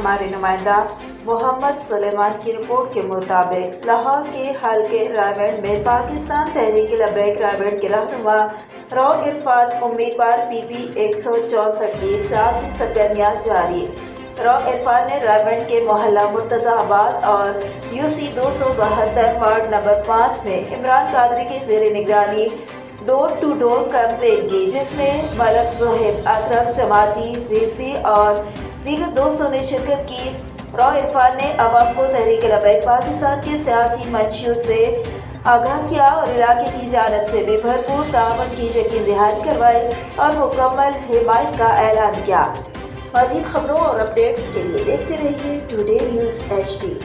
ہمارے نمائندہ محمد سلیمان کی رپورٹ کے مطابق لاہور کے حلقے رائے میں پاکستان تحریک لبیک رائے کے رہنما راؤ عرفان امیدوار PP 164 کی سیاسی سرگرمیاں جاری۔ راؤ عرفان نے رائے کے محلہ مرتضی آباد اور UC 272 وارڈ نمبر 5 میں عمران قادری کے زیر نگرانی ڈور ٹو ڈور کیمپین کی، جس میں ملک زہیب، اکرم جماعتی، رضوی اور دیگر دوستوں نے شرکت کی۔ راؤ عرفان نے عوام کو تحریک لبیک پاکستان کے سیاسی منشیوں سے آگاہ کیا اور علاقے کی جانب سے بھی بھرپور تعاون کی یقین دہانی کروائی اور مکمل حمایت کا اعلان کیا۔ مزید خبروں اور اپڈیٹس کے لیے دیکھتے رہیے ٹوڈے نیوز HD۔